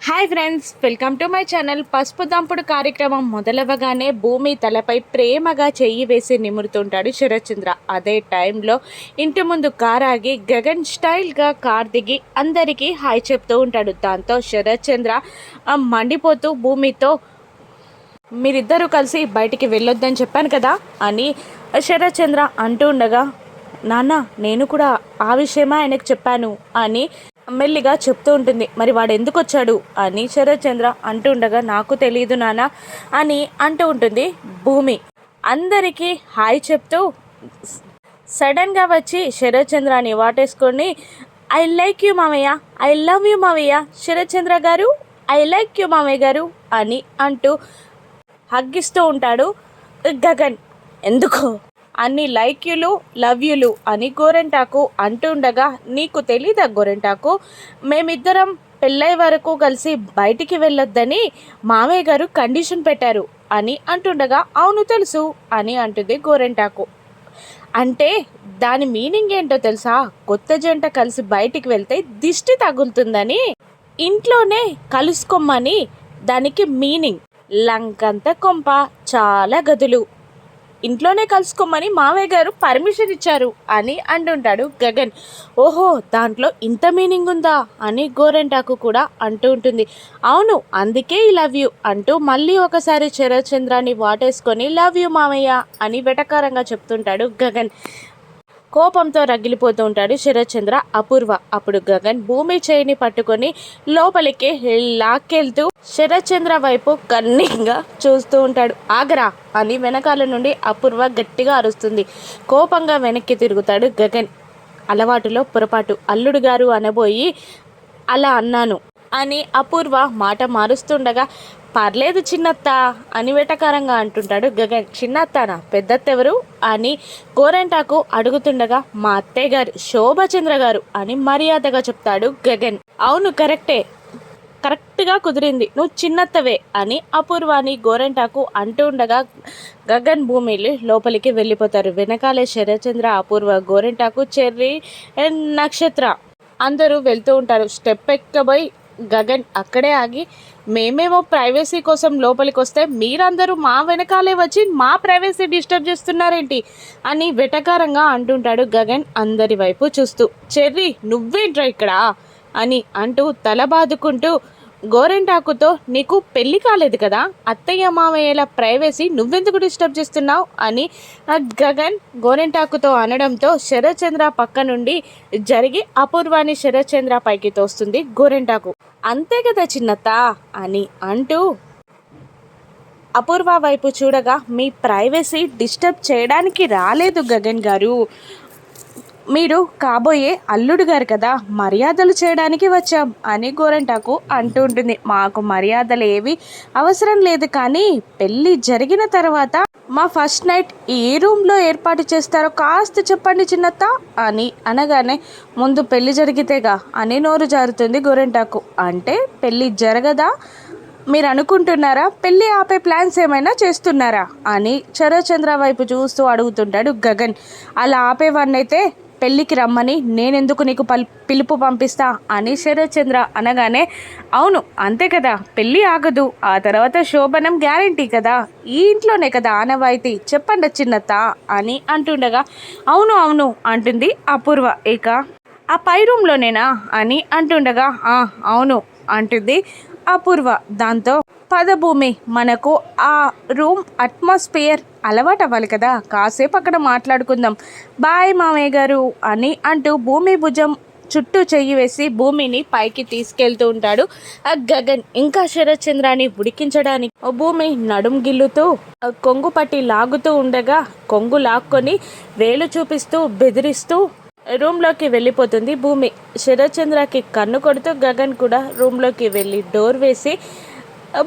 Hi friends, welcome to my channel. పసుపు దంపుడు కార్యక్రమం మొదలవగానే భూమి తలపై ప్రేమగా చెయ్యి వేసి నిమురుతుంటాడు శరత్చంద్ర. అదే టైంలో ఇంటి ముందు కార్ ఆగి గగన్ స్టైల్గా కార్ దిగి అందరికీ హాయ్ చెప్తూ ఉంటాడు. దాంతో శరత్చంద్ర మండిపోతూ భూమితో, మీరిద్దరూ కలిసి బయటికి వెళ్ళొద్దని చెప్పాను కదా అని శరత్చంద్ర అంటూ ఉండగా, నాన్న నేను కూడా ఆ విషయమే ఆయనకు చెప్పాను అని మెల్లిగా చెప్తూ ఉంటుంది. మరి వాడు ఎందుకు వచ్చాడు అని శరత్చంద్ర అంటూ ఉండగా, నాకు తెలియదు నాన్న అని అంటూ ఉంటుంది భూమి. అందరికీ హాయ్ చెప్తూ సడన్గా వచ్చి శరత్చంద్రాని వాటేసుకొని, ఐ లైక్ యూ మామయ్య, ఐ లవ్ యూ మామయ్య, శరత్చంద్ర గారు ఐ లైక్ యూ మామయ్య గారు అని అంటూ హగ్గిస్తూ ఉంటాడు గగన్. ఎందుకు అన్ని లైక్ యూలు లవ్ యూలు అని గోరెంటాకు అంటుండగా, నీకు తెలీదా గోరెంటాకు, మేమిద్దరం పెళ్ళై వరకు కలిసి బయటికి వెళ్ళొద్దని మామయ్య గారు కండిషన్ పెట్టారు అని అంటుండగా, అవును తెలుసు అని అంటుంది గోరెంటాకు. అంటే దాని మీనింగ్ ఏంటో తెలుసా, కొత్త జంట కలిసి బయటికి వెళ్తే దిష్టి తగులుతుందని ఇంట్లోనే కలుసుకోమని దానికి మీనింగ్. లంకంత కొంప, చాలా గదులు, ఇంట్లోనే కలుసుకోమని మావయ్య గారు పర్మిషన్ ఇచ్చారు అని అంటుంటాడు గగన్. ఓహో, దాంట్లో ఇంత మీనింగ్ ఉందా అని గోరెంటాకు కూడా అంటూ ఉంటుంది. అవును, అందుకే ఈ లవ్ యూ అంటూ మళ్ళీ ఒకసారి శరత్చంద్రాన్ని వాటేసుకొని లవ్ యూ మామయ్య అని వెటకారంగా చెప్తుంటాడు గగన్. కోపంతో రగిలిపోతూ ఉంటాడు శరత్చంద్ర. అపూర్వ అప్పుడు గగన్ భూమి చేయిని పట్టుకొని లోపలికి లాక్కెళ్తూ శరత్చంద్ర వైపు కన్నింగా చూస్తూ ఉంటాడు. ఆగరా అని వెనకాల నుండి అపూర్వ గట్టిగా అరుస్తుంది. కోపంగా వెనక్కి తిరుగుతాడు గగన్. అలవాటులో పొరపాటు, అల్లుడు గారు అనబోయి అలా అన్నాను అని అపూర్వ మాట మారుస్తుండగా, పర్లేదు చిన్నత్త అని వెటకారంగా అంటుంటాడు గగన్. చిన్నత్తనా, పెద్దత్తెవరు అని గోరెంటాకు అడుగుతుండగా, మా అత్తయ్య గారు శోభచంద్ర గారు అని మర్యాదగా చెప్తాడు గగన్. అవును కరెక్ట్గా కుదిరింది, నువ్వు చిన్నత్తవే అని అపూర్వాని గోరెంటాకు అంటూ ఉండగా గగన్ భూమిని లోపలికి వెళ్ళిపోతారు. వెనకాలే శరత్చంద్ర, అపూర్వ, గోరెంటాకు, చెర్రి, నక్షత్ర అందరూ వెళ్తూ ఉంటారు. స్టెప్ ఎక్కబోయి గగన్ అక్కడే ఆగి, మేమేమో ప్రైవసీ కోసం లోపలికి వస్తే మీరందరూ మా వెనకాలే వచ్చి మా ప్రైవసీ డిస్టర్బ్ చేస్తున్నారేంటి అని వెటకారంగా అంటుంటాడు గగన్ అందరి వైపు చూస్తూ. చెర్రీ నువ్వేంట్రా ఇక్కడ అని అంటూ తల బాదుకుంటూ గోరెంటాకుతో, నీకు పెళ్లి కాలేదు కదా, అత్తయ్య మామయ్యల ప్రైవసీ నువ్వెందుకు డిస్టర్బ్ చేస్తున్నావు అని గగన్ గోరెంటాకుతో అనడంతో శరత్చంద్ర పక్క నుండి జరిగి అపూర్వాని శరత్చంద్ర పైకి తోస్తుంది గోరెంటాకు. అంతే కదా చిన్నత్త అని అంటూ అపూర్వ వైపు చూడగా, మీ ప్రైవసీ డిస్టర్బ్ చేయడానికి రాలేదు గగన్ గారు, మీరు కాబోయే అల్లుడు గారు కదా, మర్యాదలు చేయడానికి వచ్చాం అని గోరెంటాకు అంటూ ఉంటుంది. మాకు మర్యాదలు ఏవి అవసరం లేదు, కానీ పెళ్ళి జరిగిన తర్వాత మా ఫస్ట్ నైట్ ఏ రూమ్లో ఏర్పాటు చేస్తారో కాస్త చెప్పండి చిన్నత్త అని అనగానే, ముందు పెళ్ళి జరిగితేగా అని నోరు జారుతుంది గోరెంటాకు. అంటే పెళ్ళి జరగదా మీరు అనుకుంటున్నారా, పెళ్ళి ఆపే ప్లాన్స్ ఏమైనా చేస్తున్నారా అని శరత్చంద్ర వైపు చూస్తూ అడుగుతుంటాడు గగన్. అలా ఆపేవాడినైతే పెళ్ళికి రమ్మని నేనెందుకు నీకు పిలుపు పంపిస్తా అని శరత్చంద్ర అనగానే, అవును అంతే కదా, పెళ్ళి ఆగదు, ఆ తర్వాత శోభనం గ్యారంటీ కదా, ఈ ఇంట్లోనే కదా ఆనవాయితీ, చెప్పండి చిన్నత్త అని అంటుండగా, అవును అవును అంటుంది అపూర్వ. ఇక ఆ పై రూమ్లోనేనా అని అంటుండగా, అవును అంటుంది అపూర్వ. దాంతో పదభూమి, మనకు ఆ రూమ్ అట్మాస్ఫియర్ అలవాటు అవ్వాలి కదా, కాసేపు అక్కడ మాట్లాడుకుందాం, బాయ్ మామయ్య గారు అని అంటూ భూమి భుజం చుట్టూ చెయ్యి వేసి భూమిని పైకి తీసుకెళ్తూ ఉంటాడు గగన్. ఇంకా శరత్చంద్రాన్ని ఉడికించడానికి భూమి నడుం గిల్లుతూ కొంగు పట్టి లాగుతూ ఉండగా, కొంగు లాక్కొని వేలు చూపిస్తూ బెదిరిస్తూ రూమ్లోకి వెళ్ళిపోతుంది భూమి. శరత్చంద్రకి కన్ను కొడుతూ గగన్ కూడా రూమ్లోకి వెళ్ళి డోర్ వేసి,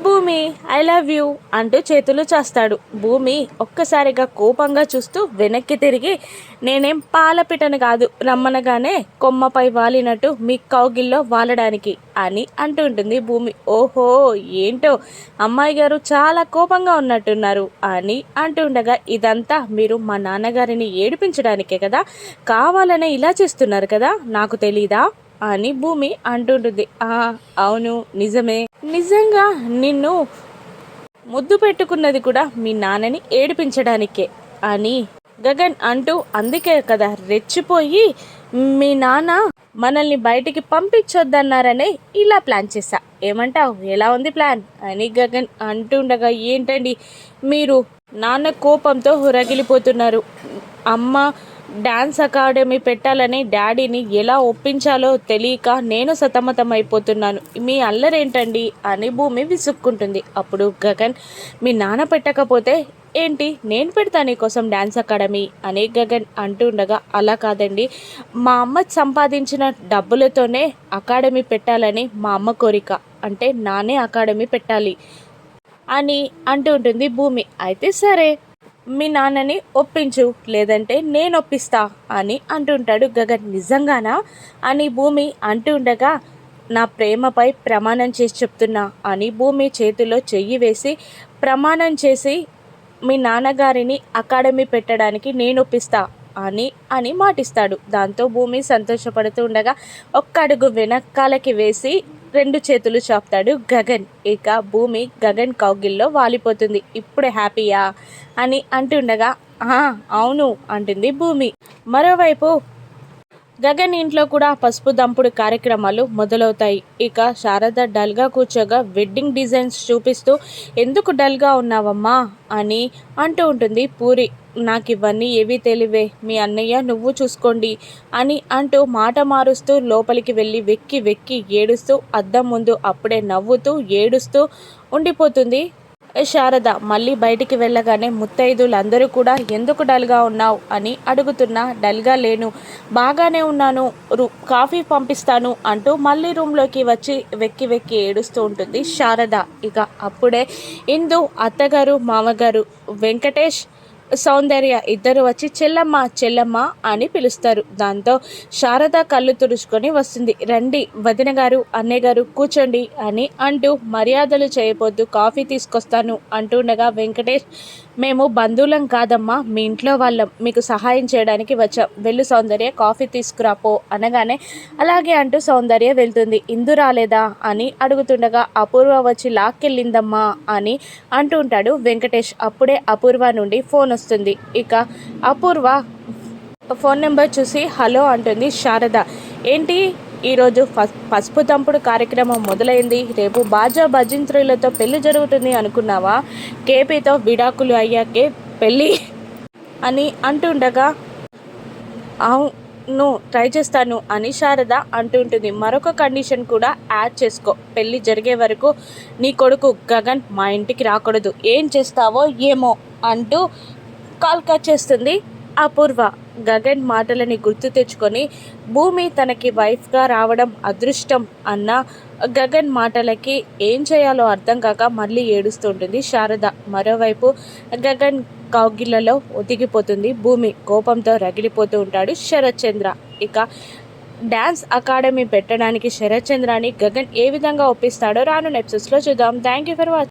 భూమి ఐ లవ్ యూ అంటూ చేతులు చేస్తాడు. భూమి ఒక్కసారిగా కోపంగా చూస్తూ వెనక్కి తిరిగి, నేనేం పాలపిటను కాదు, రమ్మనగానే కొమ్మపై వాలినట్టు మీ కౌగిల్లో వాలడానికి అని అంటుంటుంది భూమి. ఓహో ఏంటో అమ్మాయి గారు చాలా కోపంగా ఉన్నట్టున్నారు అని అంటుండగా, ఇదంతా మీరు మా నాన్నగారిని ఏడిపించడానికే కదా, కావాలనే ఇలా చేస్తున్నారు కదా, నాకు తెలీదా అని భూమి అంటుంటుంది. అవును నిజమే, నిజంగా నిన్ను ముద్దు పెట్టుకున్నది కూడా మీ నాన్నని ఏడిపించడానికే అని గగన్ అంటూ, అందుకే కదా రెచ్చిపోయి మీ నాన్న మనల్ని బయటికి పంపించొద్దన్నారనే ఇలా ప్లాన్ చేశా. ఏమంటావు, ఎలా ఉంది ప్లాన్ అని గగన్ అంటుండగా, ఏంటండి మీరు నాన్న కోపంతో రగిలిపోతున్నారు. అమ్మ డాన్స్ అకాడమీ పెట్టాలని డాడీని ఎలా ఒప్పించాలో తెలియక నేను సతమతమైపోతున్నాను. మీ అల్లరేంటండి అని భూమి విసుక్కుంటుంది. అప్పుడు గగన్, మీ నాన్న పెట్టకపోతే ఏంటి, నేను పెడతా నీకోసం డ్యాన్స్ అకాడమీ అని గగన్ అంటుండగా, అలా కాదండి, మా అమ్మ సంపాదించిన డబ్బులతోనే అకాడమీ పెట్టాలని మా అమ్మ కోరిక, అంటే నానే అకాడమీ పెట్టాలి అని అంటూ ఉంటుంది భూమి. అయితే సరే, మీ నాన్నని ఒప్పించు, లేదంటే నేను ఒప్పిస్తా అని అంటుంటాడు గగన్. నిజంగానా అని భూమి అంటుండగా, నా ప్రేమపై ప్రమాణం చేసి చెప్తున్నా అని భూమి చేతిలో చెయ్యి వేసి ప్రమాణం చేసి మీ నాన్నగారిని అకాడమీ పెట్టడానికి నేను ఒప్పిస్తా అని అని మాటిస్తాడు. దాంతో భూమి సంతోషపడుతూ ఉండగా ఒక్క అడుగు వెనకాలకి వేసి 2 చేతులు చాపుతాడు గగన్. ఇక భూమి గగన్ కౌగిల్లో వాలిపోతుంది. ఇప్పుడు హ్యాపీయా అని అంటుండగా, అవును అంటుంది భూమి. మరోవైపు గగన్ ఇంట్లో కూడా పసుపు దంపుడు కార్యక్రమాలు మొదలవుతాయి. ఇక శారద డల్గా కూర్చోగా వెడ్డింగ్ డిజైన్స్ చూపిస్తూ, ఎందుకు డల్గా ఉన్నావమ్మా అని అంటూ ఉంటుంది పూరి. నాకు ఇవన్నీ ఏవీ తెలివే, మీ అన్నయ్య నువ్వు చూసుకోండి అని అంటూ మాట మారుస్తూ లోపలికి వెళ్ళి వెక్కి వెక్కి ఏడుస్తూ అద్దం ముందు అప్పుడే నవ్వుతూ ఏడుస్తూ ఉండిపోతుంది శారద. మళ్ళీ బయటికి వెళ్ళగానే ముత్తైదులందరూ కూడా ఎందుకు డల్గా ఉన్నావు అని అడుగుతున్నా, డల్గా లేను, బాగానే ఉన్నాను, కాఫీ పంపిస్తాను అంటూ మళ్ళీ రూమ్లోకి వచ్చి వెక్కి వెక్కి ఏడుస్తూ ఉంటుంది శారద. ఇక అప్పుడే ఇందు అత్తగారు మామగారు వెంకటేష్ సౌందర్య ఇద్దరు వచ్చి చెల్లమ్మ చెల్లమ్మ అని పిలుస్తారు. దాంతో శారద కళ్ళు తుడుచుకొని వస్తుంది. రండి వదిన గారు, అన్నయ్య గారు కూర్చోండి అని అంటూ, మర్యాదలు చేయబోద్దు, కాఫీ తీసుకొస్తాను అంటుండగా వెంకటేష్, మేము బంధువులం కాదమ్మా, మీ ఇంట్లో వాళ్ళం, మీకు సహాయం చేయడానికి వచ్చాం, వెళ్ళు సౌందర్య కాఫీ తీసుకురాపో అనగానే అలాగే అంటూ సౌందర్య వెళ్తుంది. ఇందు రాలేదా అని అడుగుతుండగా, అపూర్వ వచ్చి లాక్కెళ్ళిందమ్మా అని అంటూ ఉంటాడు వెంకటేష్. అప్పుడే అపూర్వ నుండి ఫోన్ వస్తుంది. ఇక అపూర్వ ఫోన్ నెంబర్ చూసి హలో అంటుంది శారద. ఏంటి ఈరోజు పసుపు తంపుడు కార్యక్రమం మొదలైంది, రేపు బాజా భజంత్రులతో పెళ్లి జరుగుతుంది అనుకున్నావా, కేపీతో విడాకులు అయ్యాకే పెళ్ళి అని అంటుండగా, అవును ట్రై చేస్తాను అని శారద అంటుంటుంది. మరొక కండిషన్ కూడా యాడ్ చేసుకో, పెళ్ళి జరిగే వరకు నీ కొడుకు గగన్ మా ఇంటికి రాకూడదు, ఏం చేస్తావో ఏమో అంటూ కాల్ కట్ చేస్తుంది అపూర్వ. గగన్ మాటలని గుర్తు తెచ్చుకొని భూమి తనకి వైఫ్గా రావడం అదృష్టం అన్న గగన్ మాటలకి ఏం చేయాలో అర్థం కాక మళ్ళీ ఏడుస్తుంటుంది శారద. మరోవైపు గగన్ కౌగిళ్లలో ఒదిగిపోతుంది భూమి. కోపంతో రగిలిపోతూ ఉంటాడు శరత్ చంద్ర. ఇక డ్యాన్స్ అకాడమీ పెట్టడానికి శరత్ చంద్రాని గగన్ ఏ విధంగా ఒప్పిస్తాడో రాను ఎపిసోడ్స్లో చూద్దాం. Thank you for watching.